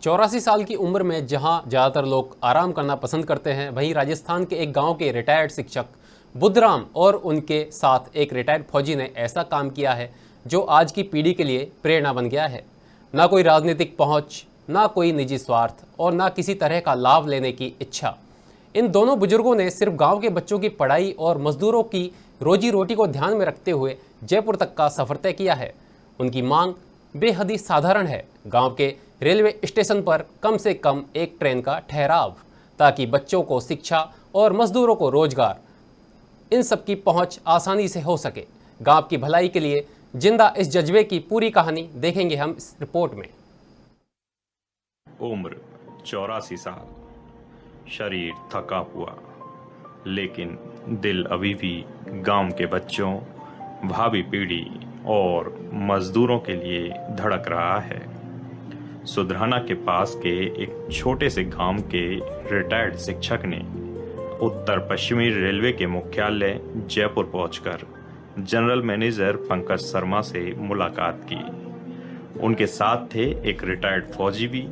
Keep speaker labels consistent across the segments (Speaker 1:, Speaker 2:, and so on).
Speaker 1: 84 साल की उम्र में जहां ज़्यादातर लोग आराम करना पसंद करते हैं, वहीं राजस्थान के एक गांव के रिटायर्ड शिक्षक बुद्धराम और उनके साथ एक रिटायर्ड फौजी ने ऐसा काम किया है जो आज की पीढ़ी के लिए प्रेरणा बन गया है। ना कोई राजनीतिक पहुंच, ना कोई निजी स्वार्थ और ना किसी तरह का लाभ लेने की इच्छा। इन दोनों बुजुर्गों ने सिर्फ गांव के बच्चों की पढ़ाई और मजदूरों की रोजी रोटी को ध्यान में रखते हुए जयपुर तक का सफ़र तय किया है। उनकी मांग बेहद ही साधारण है, गांव के रेलवे स्टेशन पर कम से कम एक ट्रेन का ठहराव, ताकि बच्चों को शिक्षा और मजदूरों को रोजगार, इन सब की पहुंच आसानी से हो सके। गांव की भलाई के लिए जिंदा इस जज्बे की पूरी कहानी देखेंगे हम इस रिपोर्ट में।
Speaker 2: उम्र 84 साल, शरीर थका हुआ, लेकिन दिल अभी भी गांव के बच्चों, भावी पीढ़ी और मजदूरों के लिए धड़क रहा है। सुधराना के पास के एक छोटे से गांव के रिटायर्ड शिक्षक ने उत्तर पश्चिमी रेलवे के मुख्यालय जयपुर पहुंचकर जनरल मैनेजर पंकज शर्मा से मुलाकात की। उनके साथ थे एक रिटायर्ड फौजी भी।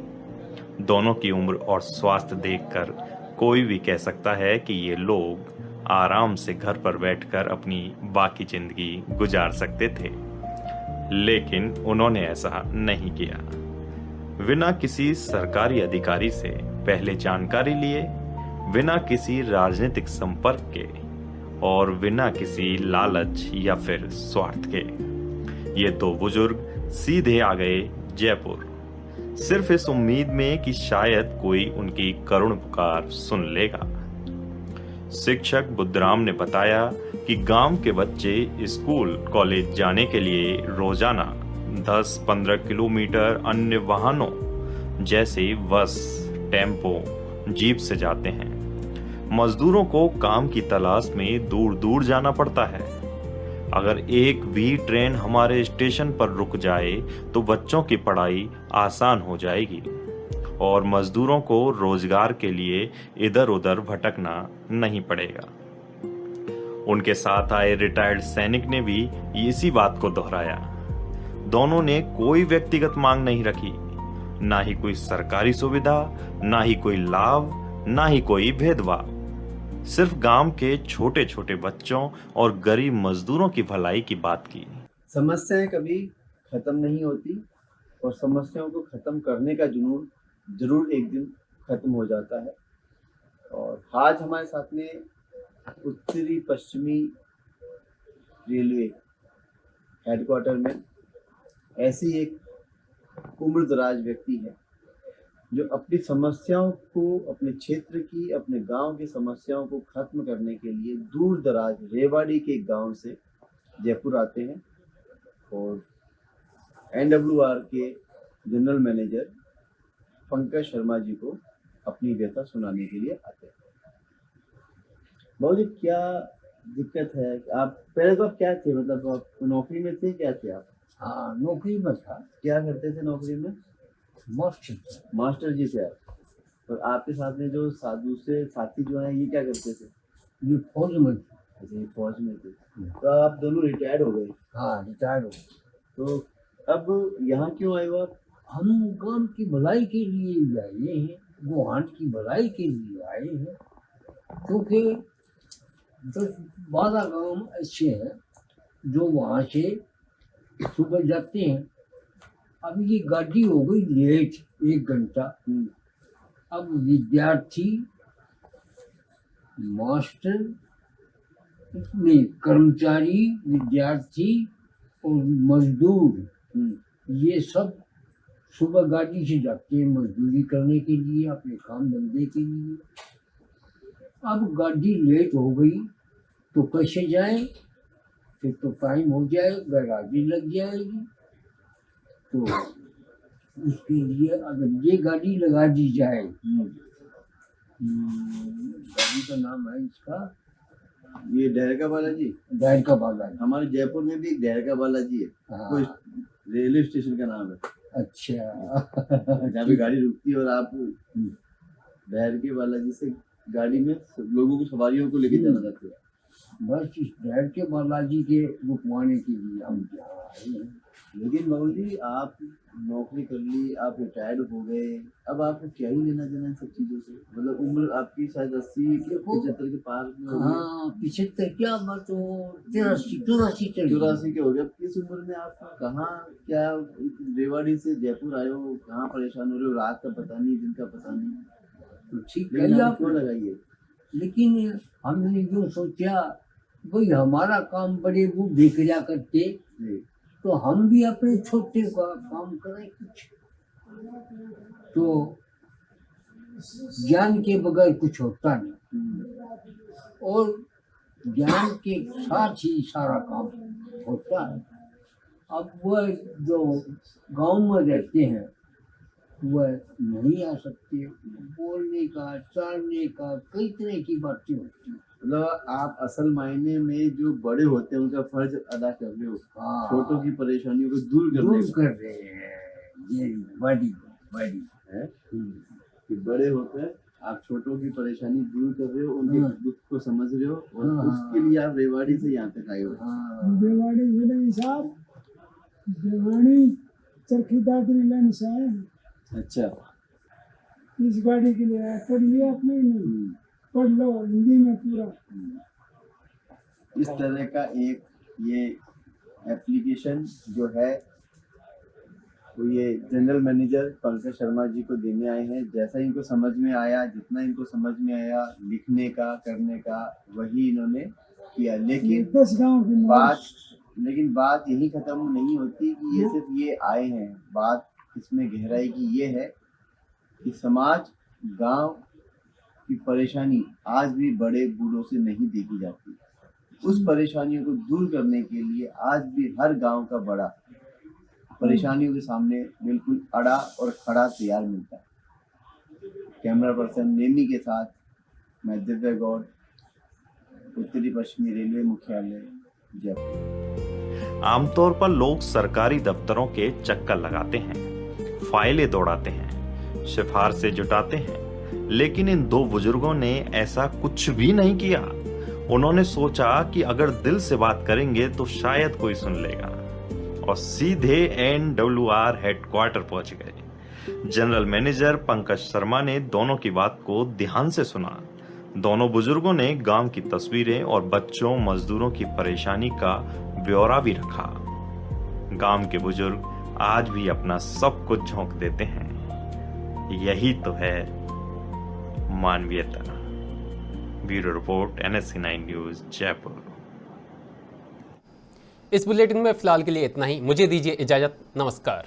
Speaker 2: दोनों की उम्र और स्वास्थ्य देखकर कोई भी कह सकता है कि ये लोग आराम से घर पर बैठकर अपनी बाकी जिंदगी गुजार सकते थे, लेकिन उन्होंने ऐसा नहीं किया। बिना किसी सरकारी अधिकारी से पहले जानकारी लिए, बिना किसी राजनीतिक संपर्क के और बिना किसी लालच या फिर स्वार्थ के, ये दो बुजुर्ग सीधे आ गए जयपुर, सिर्फ इस उम्मीद में कि शायद कोई उनकी करुण पुकार सुन लेगा। शिक्षक बुद्धराम ने बताया कि गांव के बच्चे स्कूल कॉलेज जाने के लिए रोजाना 10-15 किलोमीटर अन्य वाहनों जैसे बस, टेम्पो, जीप से जाते हैं। मजदूरों को काम की तलाश में दूर दूर जाना पड़ता है। अगर एक भी ट्रेन हमारे स्टेशन पर रुक जाए तो बच्चों की पढ़ाई आसान हो जाएगी और मजदूरों को रोजगार के लिए इधर उधर भटकना नहीं पड़ेगा। उनके साथ आए रिटायर्ड सैनिक ने भी इसी बात को दोहराया। दोनों ने कोई व्यक्तिगत मांग नहीं रखी, ना ही कोई सरकारी सुविधा, ना ही कोई लाभ, ना ही कोई भेदभाव। सिर्फ गांव के छोटे छोटे बच्चों और गरीब मजदूरों की भलाई की बात की।
Speaker 3: समस्याएं कभी खत्म नहीं होती और समस्याओं को खत्म करने का जुनून जरूर एक दिन खत्म हो जाता है। और आज हमारे साथ में उत्तरी पश्चिमी रेलवे हेडक्वार्टर में ऐसी एक उम्रदराज व्यक्ति है जो अपनी समस्याओं को, अपने क्षेत्र की, अपने गांव की समस्याओं को खत्म करने के लिए दूर दराज रेवाड़ी के गांव से जयपुर आते हैं और NWR के जनरल मैनेजर पंकज शर्मा जी को अपनी व्यथा सुनाने के लिए आते हैं। बहुत क्या दिक्कत है? आप पहले तो आप क्या थे, मतलब आप नौकरी में थे, क्या थे आप?
Speaker 4: हाँ, नौकरी में था।
Speaker 3: क्या करते थे नौकरी में? मास्टर जी थे आप। और आपके साथ में जो दूसरे साथी जो हैं, ये क्या करते थे?
Speaker 4: ये फौज में थे।
Speaker 3: अच्छा, ये फौज में थे। तो आप दोनों रिटायर्ड हो गए?
Speaker 4: हाँ, रिटायर्ड हो गए।
Speaker 3: तो अब यहाँ क्यों आए हो आप?
Speaker 4: हम गांव की भलाई के लिए आए हैं, गुहान की भलाई के लिए आए हैं, क्योंकि 10-12 गांव ऐसे हैं जो वहाँ से सुबह जाते हैं। अब ये गाड़ी हो गई लेट 1 घंटा। अब विद्यार्थी, मास्टर नहीं, कर्मचारी, विद्यार्थी और मजदूर, ये सब सुबह गाड़ी से जाते हैं मजदूरी करने के लिए, अपने काम धंधे के लिए। अब गाड़ी लेट हो गई तो कैसे जाए? फिर तो टाइम हो जाएगा, गाड़ी लग जाएगी। तो उसके लिए अगर ये गाड़ी लगा दी जाए, गाड़ी का नाम है इसका,
Speaker 3: ये डैरका बालाजी।
Speaker 4: डैरका बालाजी।
Speaker 3: हमारे जयपुर में भी डैरका बालाजी है।
Speaker 4: हाँ।
Speaker 3: कोई रेलवे स्टेशन का नाम है।
Speaker 4: अच्छा।
Speaker 3: जहाँ पे गाड़ी रुकती है और आप डैरके बालाजी से गाड़ी में लोगों को, सवारियों को लेके जाना चाहते हो।
Speaker 4: बस इस डर के बालाजी के रुकवाने के लिए हम यहाँ आए हैं।
Speaker 3: लेकिन बाबू जी, आप नौकरी कर ली, आप रिटायर्ड हो गए, अब आपको क्या ही लेना देना इन सब चीज़ों से? मतलब उम्र आपकी शायद 80-75 के पार में हो गई।
Speaker 4: हाँ 75 क्या बात हो, 83
Speaker 3: 84 के हो गए। अब किस उम्र में आप कहाँ क्या रेवाड़ी से जयपुर आए हो, कहाँ परेशान हो रहे हो? रात का पता नहीं, दिन का पता नहीं।
Speaker 4: तो ठीक
Speaker 3: लेकिन
Speaker 4: है
Speaker 3: आप
Speaker 4: आप,
Speaker 3: क्यों लगाइए?
Speaker 4: लेकिन हमने जो सोचा भाई हमारा काम बड़े बूढ़े किया करते,
Speaker 3: जी।
Speaker 4: तो हम भी अपने छोटे का काम करें कुछ। तो ज्ञान के बगैर कुछ होता नहीं, और ज्ञान के साथ ही सारा काम होता है। अब वह जो गांव में रहते हैं वह नहीं आ सकते, बोलने का, चालने का, कई तरह की बातें होती हैं।
Speaker 3: मतलब आप असल मायने में जो बड़े होते हैं उनका फर्ज अदा कर रहे हो,
Speaker 4: हाँ,
Speaker 3: छोटों की परेशानियों को दूर करने
Speaker 4: दूर
Speaker 3: का।
Speaker 4: कर रहे हैं। ये बड़ी बड़ी
Speaker 3: है कि बड़े होकर आप छोटों की परेशानी दूर कर रहे हो, उनके
Speaker 4: हाँ।
Speaker 3: दुख को समझ रहे हो, और
Speaker 4: हाँ।
Speaker 3: उसके लिए आप रेवाड़ी से यहाँ तक आए हो।
Speaker 4: हाँ
Speaker 5: देवाड़ी जिले साहब, देवाड़ी चरखी दादरी लाइन से आए हैं।
Speaker 3: अच्छा।
Speaker 5: इस गाड़ी के लिए आया। पढ़ लिया आपने? नहीं पढ़ लो हिंदी में पूरा।
Speaker 3: इस तरह का एक ये एप्लीकेशन जो है वो ये जनरल मैनेजर पंकज शर्मा जी को देने आए हैं। जैसा इनको समझ में आया, जितना इनको समझ में आया लिखने का, करने का, वही इन्होंने किया। लेकिन
Speaker 5: 10 गाँव की
Speaker 3: बात यही खत्म नहीं होती कि ये सिर्फ ये आए हैं। बात इसमें गहराई की ये है कि समाज, गांव की परेशानी आज भी बड़े बूढ़ों से नहीं देखी जाती। उस परेशानियों को दूर करने के लिए आज भी हर गांव का बड़ा परेशानियों के सामने बिल्कुल अड़ा और खड़ा तैयार मिलता है। कैमरा पर्सन नेमी के साथ मैं दिव्य गौड़, उत्तरी पश्चिमी रेलवे मुख्यालय, जयपुर।
Speaker 2: आमतौर पर लोग सरकारी दफ्तरों के चक्कर लगाते हैं, फाइलें दौड़ाते हैं, सिफारिशें जुटाते हैं, लेकिन इन दो बुजुर्गों ने ऐसा कुछ भी नहीं किया। उन्होंने सोचा कि अगर दिल से बात करेंगे तो शायद कोई सुन लेगा, और सीधे NWR हेडक्वार्टर पहुंच गए। जनरल मैनेजर पंकज शर्मा ने दोनों की बात को ध्यान से सुना। दोनों बुजुर्गों ने गांव की तस्वीरें और बच्चों, मजदूरों की परेशानी का ब्यौरा भी रखा। गांव के बुजुर्ग आज भी अपना सब कुछ झोंक देते हैं। यही तो है मानवीयता। Bureau report, NSC9 news, Jaipur.
Speaker 1: इस बुलेटिन में फिलहाल के लिए इतना ही। मुझे दीजिए इजाजत। नमस्कार।